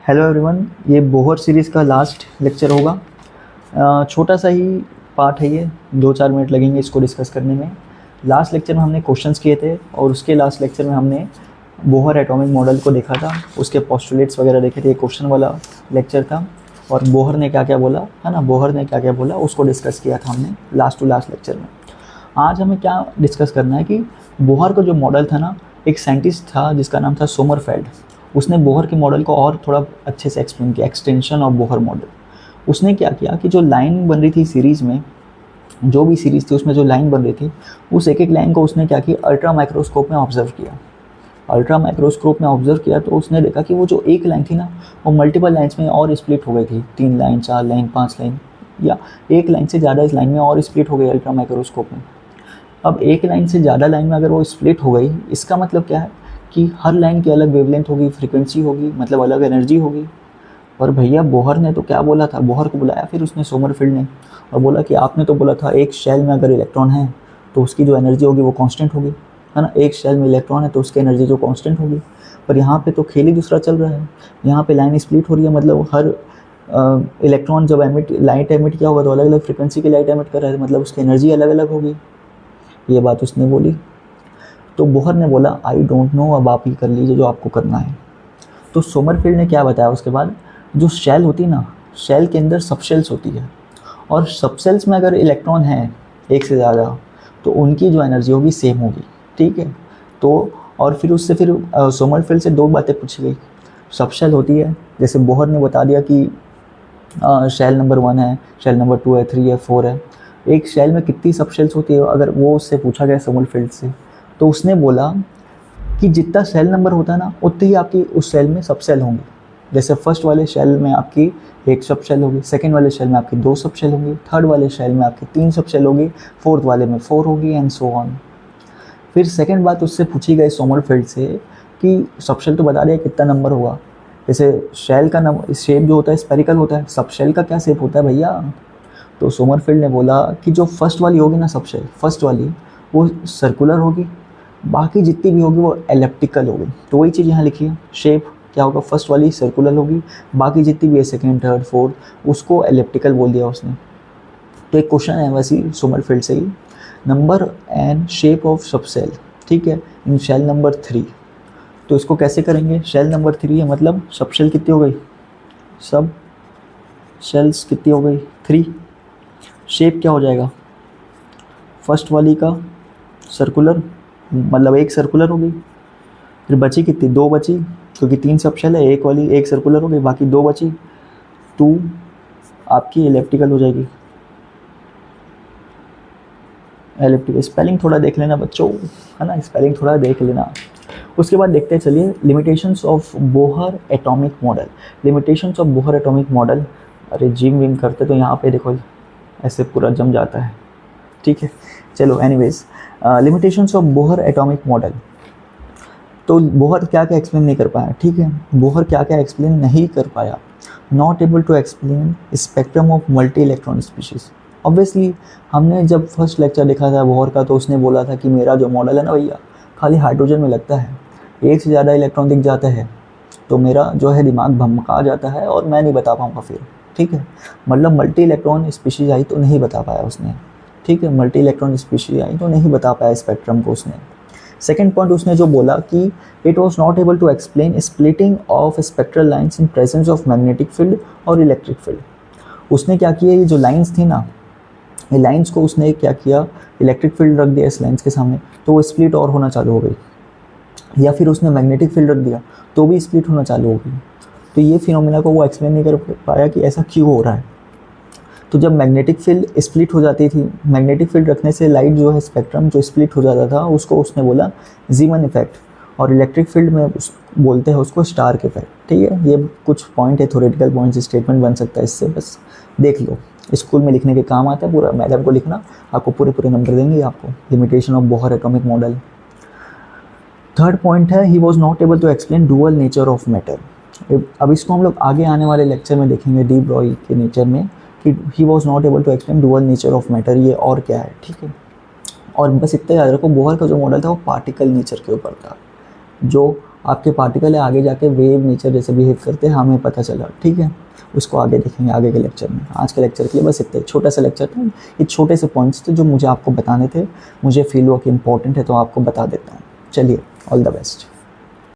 Hello everyone, ये Bohr series का last lecture होगा। छोटा सा ही पार्ट है ये, 2-4 मिनट लगेंगे इसको डिस्कस करने में। लास्ट लेक्चर में हमने क्वेश्चंस किए थे और उसके लास्ट लेक्चर में हमने बोहर एटॉमिक मॉडल को देखा था, उसके पोस्टुलेट्स वगैरह देखे थे। क्वेश्चन वाला लेक्चर था और बोहर ने क्या क्या बोला है ना, बोहर ने क्या क्या बोला उसको डिस्कस किया था हमने लास्ट टू लास्ट लेक्चर में। आज हमें क्या डिस्कस करना है कि बोहर का जो मॉडल था ना, एक साइंटिस्ट था जिसका नाम था सोमरफेल्ड। उसने बोहर के मॉडल को और थोड़ा अच्छे से एक्सप्लेन किया, एक्सटेंशन ऑफ बोहर मॉडल। उसने क्या किया कि जो लाइन बन रही थी सीरीज़ में, जो भी सीरीज़ थी उसमें जो लाइन बन रही थी, उस एक एक लाइन को उसने क्या किया, अल्ट्रा माइक्रोस्कोप में ऑब्जर्व किया। अल्ट्रा माइक्रोस्कोप में ऑब्जर्व किया तो उसने देखा कि वो जो एक लाइन थी ना, वो मल्टीपल लाइन्स में और स्प्लिट हो गई थी। 3 लाइन, 4 लाइन, 5 लाइन, या एक लाइन से ज़्यादा इस लाइन में और स्प्लिट हो गई अल्ट्रा माइक्रोस्कोप में। अब एक लाइन से ज़्यादा लाइन में अगर वो स्प्लिट हो गई, इसका मतलब क्या है कि हर लाइन की अलग वेवलेंथ होगी, फ्रीक्वेंसी होगी, मतलब अलग एनर्जी होगी। और भैया बोहर ने तो क्या बोला था, बोहर को बुलाया फिर उसने सोमरफेल्ड ने, और बोला कि आपने तो बोला था एक शेल में अगर इलेक्ट्रॉन है तो उसकी जो एनर्जी होगी वो कांस्टेंट होगी, है ना। एक शेल में इलेक्ट्रॉन है तो उसकी एनर्जी जो कांस्टेंट होगी। पर यहाँ पे तो खेल ही दूसरा चल रहा है। यहाँ पे लाइन स्प्लिट हो रही है, मतलब हर इलेक्ट्रॉन जब लाइट एमिट किया होगा तो अलग अलग फ्रिक्वेंसी की लाइट एमिट कर रहा है, मतलब उसकी एनर्जी अलग अलग होगी। ये बात उसने बोली। तो बोहर ने बोला आई डोंट नो, अब आप ही कर लीजिए जो आपको करना है। तो सोमरफेल्ड ने क्या बताया उसके बाद, जो शेल होती है ना, शेल के अंदर सबशेल्स होती है, और सबशेल्स में अगर इलेक्ट्रॉन है एक से ज़्यादा तो उनकी जो एनर्जी होगी सेम होगी, ठीक है। तो और फिर उससे सोमरफेल्ड से 2 बातें पूछी गई। सबशेल होती है, जैसे बोहर ने बता दिया कि शेल नंबर 1 है, शेल नंबर 2 है, 3 है, 4 है। एक शेल में कितनी सबशेल्स होती है, अगर वो उससे पूछा गया सोमरफेल्ड से, तो उसने बोला कि जितना सेल नंबर होता है ना, उतनी ही आपकी उस सेल में सब सेल होंगे। जैसे फर्स्ट वाले सेल में आपकी 1 सब सेल होगी, सेकंड वाले सेल में आपकी 2 सब सेल होंगी, थर्ड वाले सेल में आपकी 3 सब सेल होगी, फोर्थ वाले में 4 होगी, एंड सो ऑन। फिर सेकंड बात उससे पूछी गई सोमरफेल्ड से कि सब सेल तो बता दिया कितना नंबर होगा। जैसे शेल का नंबर शेप जो होता है स्पेरिकल होता है, सब शेल का क्या शेप होता है भैया। तो सोमरफेल्ड ने बोला कि जो फर्स्ट वाली होगी ना सब शेल, फर्स्ट वाली वो सर्कुलर होगी, बाकी जितनी भी होगी वो एलिप्टिकल होगी। तो वही चीज़ यहाँ लिखी है, शेप क्या होगा, फर्स्ट वाली सर्कुलर होगी, बाकी जितनी भी है सेकंड, थर्ड, फोर्थ उसको एलिप्टिकल बोल दिया उसने। तो एक क्वेश्चन है वैसे ही सोमरफेल्ड से ही, नंबर एंड शेप ऑफ सब सेल, ठीक है, इन शेल नंबर 3। तो इसको कैसे करेंगे, शेल नंबर 3 है मतलब सब शेल कितनी हो गई, सब शेल्स कितनी हो गई 3। शेप क्या हो जाएगा, फर्स्ट वाली का सर्कुलर, मतलब एक सर्कुलर हो गई, फिर बची कितनी, 2 बची, क्योंकि 3 सब शेल है, एक वाली एक सर्कुलर हो गई, बाकी 2 बची, 2 आपकी एलिप्टिकल हो जाएगी। एलिप्टिकल स्पेलिंग थोड़ा देख लेना बच्चों, है ना, स्पेलिंग थोड़ा देख लेना। उसके बाद देखते हैं, चलिए, limitations of Bohr atomic model. Limitations of Bohr atomic model, अरे जिम विम करते तो यहाँ पे देखो ऐसे पूरा जम जाता है, ठीक है। चलो anyways, limitations of Bohr atomic model. तो बोहर क्या क्या एक्सप्लेन नहीं कर पाया, ठीक है, बोहर क्या क्या एक्सप्लेन नहीं कर पाया। Not able to explain spectrum of multi electron species. Obviously हमने जब फर्स्ट लेक्चर देखा था बोहर का तो उसने बोला था कि मेरा जो मॉडल है ना भैया, खाली हाइड्रोजन में लगता है, एक से ज़्यादा इलेक्ट्रॉन दिख जाता है तो मेरा जो है दिमाग भमका जाता है और मैं नहीं बता पाऊँगा फिर, ठीक है। मतलब मल्टी इलेक्ट्रॉन स्पीशीज़ आई तो नहीं बता पाया उसने, ठीक है, मल्टी इलेक्ट्रॉन स्पीशीज आई तो नहीं बता पाया स्पेक्ट्रम को उसने। सेकंड पॉइंट उसने जो बोला कि it was not able to explain splitting of spectral lines in presence of magnetic field और इलेक्ट्रिक फील्ड। उसने क्या किया, ये जो लाइंस थी ना, ये लाइंस को उसने क्या किया, इलेक्ट्रिक फील्ड रख दिया इस लाइंस के सामने तो वो स्प्लिट और होना चालू हो गई, या फिर उसने मैग्नेटिक फील्ड रख दिया तो भी स्प्लिट होना चालू हो गई। तो ये फिनोमिना को वो एक्सप्लेन नहीं कर पाया कि ऐसा क्यों हो रहा है। तो जब मैग्नेटिक फील्ड स्प्लिट हो जाती थी, मैग्नेटिक फील्ड रखने से लाइट जो है स्पेक्ट्रम जो स्प्लिट हो जाता था उसको उसने बोला जीमन इफेक्ट, और इलेक्ट्रिक फील्ड में बोलते हैं उसको स्टार्क इफेक्ट, ठीक है। ये कुछ पॉइंट है, थ्योरेटिकल पॉइंट्स, स्टेटमेंट बन सकता है इससे, बस देख लो, स्कूल में लिखने के काम आता है, पूरा मैडम को लिखना, आपको पूरे नंबर देंगे आपको। Limitation of Bohr atomic model. Third point है, he was not able to explain dual nature of matter. अब इसको हम लोग आगे आने वाले लेक्चर में देखेंगे, डी ब्रॉय के नेचर में, कि he was not able to explain dual nature of matter, ये और क्या है, ठीक है। और बस इतना याद रखो, बोहर का जो मॉडल था वो पार्टिकल नेचर के ऊपर था, जो आपके पार्टिकल है आगे जाके वेव नेचर जैसे बिहेव करते हैं, हमें पता चला, ठीक है। उसको आगे देखेंगे आगे के लेक्चर में। आज के लेक्चर के लिए बस इतना छोटा सा लेक्चर था, ये छोटे से पॉइंट्स थे जो मुझे आपको बताने थे। मुझे फील्ड वर्क इंपॉर्टेंट है तो आपको बता देता हूँ। चलिए, ऑल द बेस्ट।